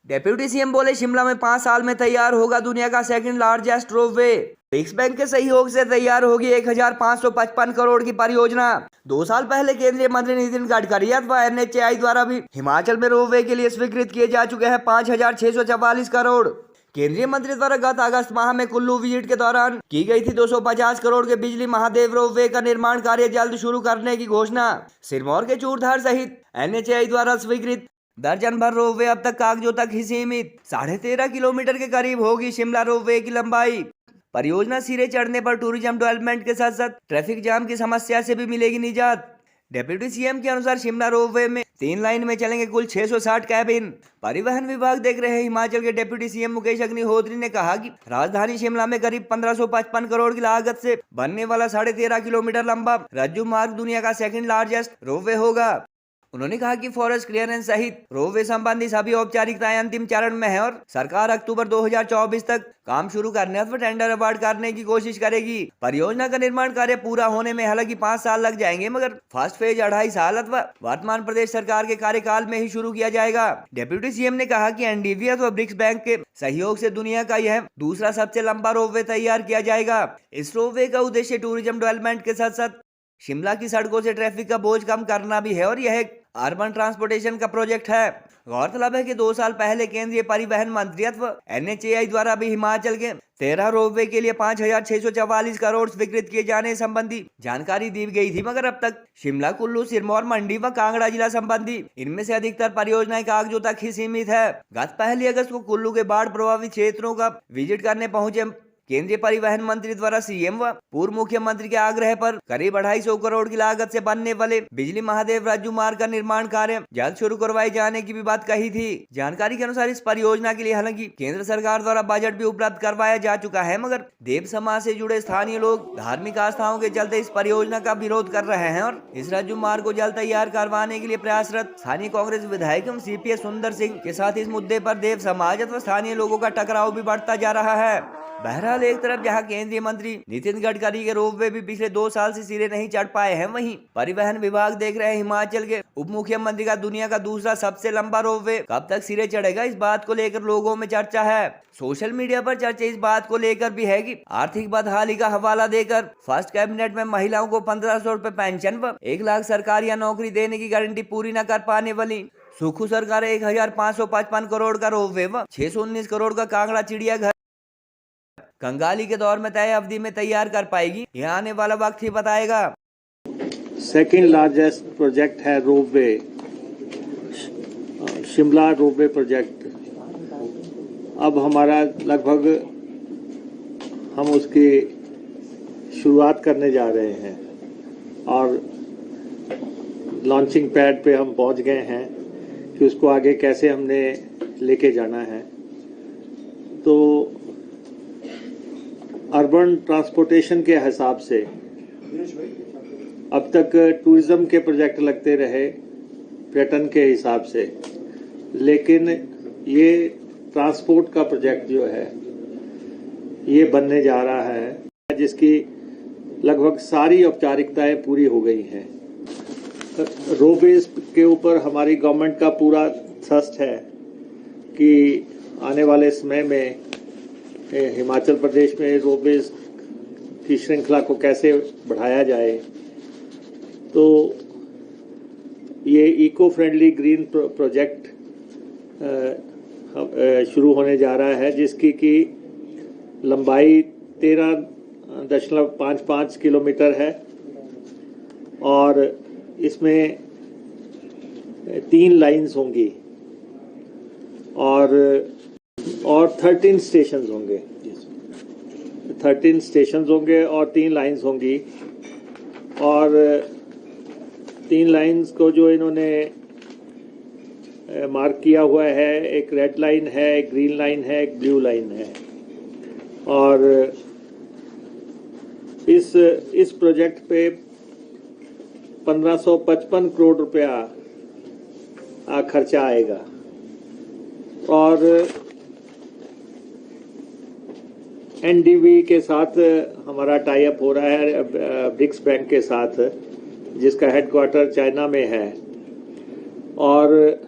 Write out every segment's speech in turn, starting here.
Deputy CM बोले शिमला में 5 साल में तैयार होगा दुनिया का second largest ropeway. BRICS bank के सहयोग से तैयार होगी 1555 करोड़ की परियोजना। 2 साल पहले केंद्रीय मंत्री नितिन गडकरी व NHAI द्वारा भी हिमाचल में रोपवे के लिए स्वीकृत किए जा चुके हैं 5644 करोड़। केंद्रीय मंत्री द्वारा गत अगस्त माह में कुल्लू विजिट के दौरान की गई थी 250 करोड़ के बिजली महादेव रोपवे का निर्माण कार्य जल्द शुरू करने की घोषणा। सिरमौर के चूड़धार सहित NHAI द्वारा स्वीकृत दर्जन भर रोपवे अब तक कागजों तक ही सीमित। 13.5 किलोमीटर के करीब होगी शिमला रोपवे की लंबाई। परियोजना सिरे चढ़ने पर टूरिज्म डेवलपमेंट के साथ साथ ट्रैफिक जाम की समस्या से भी मिलेगी निजात। डेप्यूटी सीएम के अनुसार शिमला रोपवे में 3 लाइन में चलेंगे कुल 660 कैबिन। परिवहन विभाग देख रहे हिमाचल के डेप्यूटी सीएम मुकेश अग्निहोत्री ने कहा कि राजधानी शिमला में करीब 1555 करोड़ की लागत से बनने वाला 13.5 किलोमीटर लंबा रज्जू मार्ग दुनिया का सेकंड लार्जेस्ट रोपवे होगा। उन्होंने कहा कि फॉरेस्ट क्लियरेंस सहित रोपवे संबंधी सभी औपचारिकताएं अंतिम चरण में है और सरकार अक्टूबर 2024 तक काम शुरू करने अथवा टेंडर अवार्ड करने की कोशिश करेगी। परियोजना का निर्माण कार्य पूरा होने में हालांकि 5 साल लग जाएंगे, मगर फर्स्ट फेज 2.5 साल अथवा वर्तमान प्रदेश सरकार के कार्यकाल में ही शुरू किया जाएगा। डेप्यूटी सीएम ने कहा कि NDB अथवा ब्रिक्स बैंक के सहयोग से दुनिया का यह दूसरा सबसे लंबा रोपवे तैयार किया जाएगा। इस रोपवे का उद्देश्य टूरिज्म डेवलपमेंट के साथ साथ शिमला की सड़कों से ट्रैफिक का बोझ कम करना भी है और यह एक अर्बन ट्रांसपोर्टेशन का प्रोजेक्ट है। गौरतलब है कि 2 साल पहले केंद्रीय परिवहन मंत्री व NHAI द्वारा भी हिमाचल के 13 रोपवे के लिए 5644 करोड़ स्वीकृत किए जाने संबंधी जानकारी दी गई थी, मगर अब तक शिमला, कुल्लू, सिरमौर, मंडी व कांगड़ा जिला संबंधी इनमें से अधिकतर परियोजनाएं कागजों तक ही सीमित है। गत 1 अगस्त को कुल्लू के बाढ़ प्रभावित क्षेत्रों का विजिट करने पहुंचे केंद्रीय परिवहन मंत्री द्वारा सीएम व पूर्व मुख्यमंत्री के आग्रह पर करीब 250 करोड़ की लागत से बनने वाले बिजली महादेव रज्जू मार्ग का निर्माण कार्य जल्द शुरू करवाए जाने की भी बात कही थी। जानकारी के अनुसार इस परियोजना के लिए हालांकि केंद्र सरकार द्वारा बजट भी उपलब्ध करवाया जा चुका है, मगर देव समाज से जुड़े स्थानीय लोग धार्मिक आस्थाओं के चलते इस परियोजना का विरोध कर रहे हैं और इस रज्जू मार्ग को जल्द तैयार करवाने के लिए प्रयासरत स्थानीय कांग्रेस विधायक CPS सुंदर सिंह के साथ इस मुद्दे पर देव समाज अथवा स्थानीय लोगों का टकराव भी बढ़ता जा रहा है। बहरहाल एक तरफ जहां केंद्रीय मंत्री नितिन गडकरी के रोपवे भी पिछले 2 साल से सिरे नहीं चढ़ पाए हैं, वहीं परिवहन विभाग देख रहे हिमाचल के उप मुख्यमंत्री का दुनिया का दूसरा सबसे लंबा रोपवे कब तक सिरे चढ़ेगा, इस बात को लेकर लोगों में चर्चा है। सोशल मीडिया पर चर्चा इस बात को लेकर भी है कि आर्थिक बदहाली का हवाला देकर फर्स्ट कैबिनेट में महिलाओं को 1500 रुपए पेंशन व 1 लाख सरकारी या नौकरी देने की गारंटी पूरी न कर पाने वाली सुखू सरकार 1555 करोड़ का रोपवे व 619 करोड़ का कांगड़ा चिड़ियाघर कंगाली के दौर में तय अवधि में तैयार कर पाएगी, यह आने वाला वक्त ही बताएगा। सेकेंड लार्जेस्ट प्रोजेक्ट है रोपवे, शिमला रोपवे प्रोजेक्ट। अब हमारा लगभग हम उसकी शुरुआत करने जा रहे हैं और लॉन्चिंग पैड पे हम पहुंच गए हैं कि उसको आगे कैसे हमने लेके जाना है। तो अर्बन ट्रांसपोर्टेशन के हिसाब से अब तक टूरिज्म के प्रोजेक्ट लगते रहे पर्यटन के हिसाब से, लेकिन ये ट्रांसपोर्ट का प्रोजेक्ट जो है ये बनने जा रहा है, जिसकी लगभग सारी औपचारिकताएं पूरी हो गई हैं। रोपवेज के ऊपर हमारी गवर्नमेंट का पूरा थ्रस्ट है कि आने वाले समय में हिमाचल प्रदेश में रोपवेज की श्रृंखला को कैसे बढ़ाया जाए। तो ये इको फ्रेंडली ग्रीन प्रोजेक्ट शुरू होने जा रहा है, जिसकी की लंबाई 13.55 किलोमीटर है और इसमें 3 लाइन्स होंगी और 13 स्टेशंस होंगे। 13 स्टेशंस होंगे और 3 लाइन्स होंगी और 3 लाइन्स को जो इन्होंने मार्क किया हुआ है, एक रेड लाइन है, एक ग्रीन लाइन है, एक ब्लू लाइन है। और इस प्रोजेक्ट पे 1555 करोड़ रुपया खर्चा आएगा और NDB के साथ हमारा टाई अप हो रहा है ब्रिक्स बैंक के साथ, जिसका हेडक्वार्टर चाइना में है। और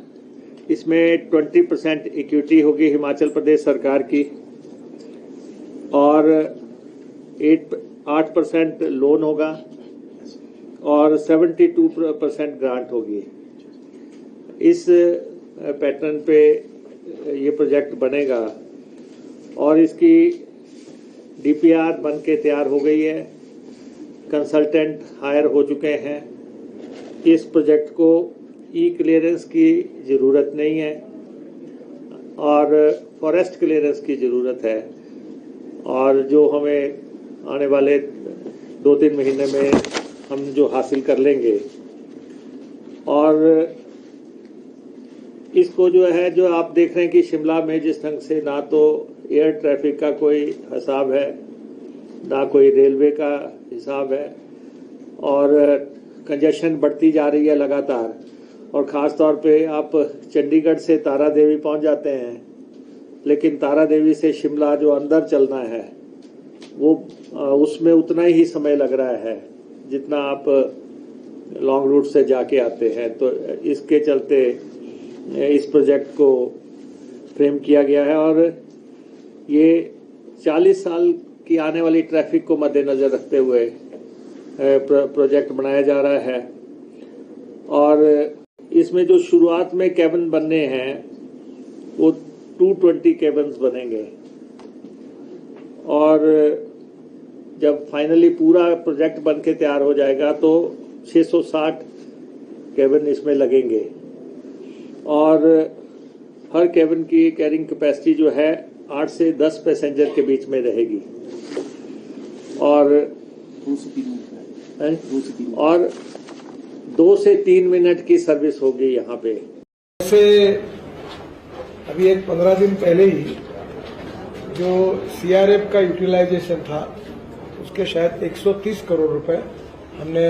इसमें 20% इक्विटी होगी हिमाचल प्रदेश सरकार की और 8% लोन होगा और 72% ग्रांट होगी। इस पैटर्न पे ये प्रोजेक्ट बनेगा और इसकी डीपीआर बन के तैयार हो गई है, कंसल्टेंट हायर हो चुके हैं। इस प्रोजेक्ट को ई क्लियरेंस की ज़रूरत नहीं है और फॉरेस्ट क्लियरेंस की ज़रूरत है, और जो हमें आने वाले 2-3 महीने में हम जो हासिल कर लेंगे। और इसको जो है, जो आप देख रहे हैं कि शिमला में जिस ढंग से ना तो एयर ट्रैफिक का कोई हिसाब है, ना कोई रेलवे का हिसाब है, और कंजेशन बढ़ती जा रही है लगातार। और ख़ास तौर पे आप चंडीगढ़ से तारा देवी पहुंच जाते हैं, लेकिन तारा देवी से शिमला जो अंदर चलना है वो उसमें उतना ही समय लग रहा है जितना आप लॉन्ग रूट से जाके आते हैं। तो इसके चलते इस प्रोजेक्ट को फ्रेम किया गया है और ये 40 साल की आने वाली ट्रैफिक को मद्देनजर रखते हुए प्रोजेक्ट बनाया जा रहा है। और इसमें जो शुरुआत में कैबिन बनने हैं वो 220 कैबिन्स बनेंगे और जब फाइनली पूरा प्रोजेक्ट बन के तैयार हो जाएगा तो 660 कैबिन इसमें लगेंगे और हर कैबिन की कैरिंग कैपेसिटी जो है 8 से 10 पैसेंजर के बीच में रहेगी और 2 से 3 मिनट की सर्विस होगी यहाँ पे। जैसे अभी 15 दिन पहले ही जो सीआरएफ का यूटिलाइजेशन था उसके शायद 130 करोड़ रुपए हमने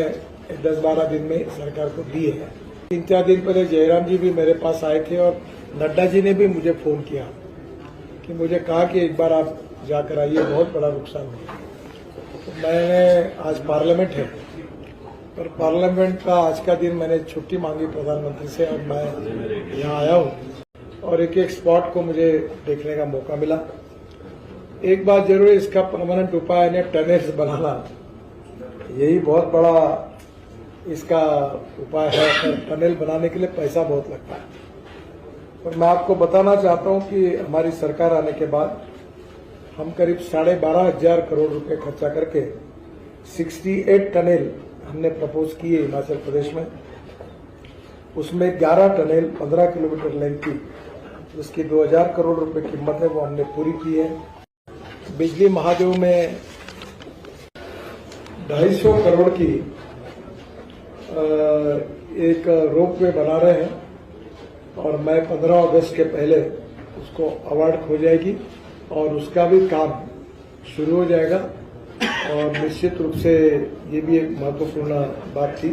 10-12 दिन में सरकार को दिए हैं। 3-4 दिन पहले जयराम जी भी मेरे पास आए थे और नड्डा जी ने भी मुझे फोन किया कि मुझे कहा कि एक बार आप जाकर आइए, बहुत बड़ा नुकसान हुआ। तो मैंने आज पार्लियामेंट है और पार्लियामेंट का आज का दिन मैंने छुट्टी मांगी प्रधानमंत्री से और मैं यहाँ आया हूँ और एक स्पॉट को मुझे देखने का मौका मिला। एक बात जरूर है, इसका परमानेंट उपाय यानी टनल्स बनाना, यही बहुत बड़ा इसका उपाय है। पर टनल बनाने के लिए पैसा बहुत लगता है और मैं आपको बताना चाहता हूं कि हमारी सरकार आने के बाद हम करीब 12,500 करोड़ रुपए खर्चा करके 68 टनल हमने प्रपोज किए हिमाचल प्रदेश में। उसमें 11 टनल 15 किलोमीटर लेंथ की, जिसकी 2,000 करोड़ रुपए कीमत है, वो हमने पूरी की है। बिजली महादेव में 250 करोड़ की एक रोपवे बना रहे हैं और मैं 15 अगस्त के पहले उसको अवार्ड हो जाएगी और उसका भी काम शुरू हो जाएगा। और निश्चित रूप से ये भी एक महत्वपूर्ण बात थी।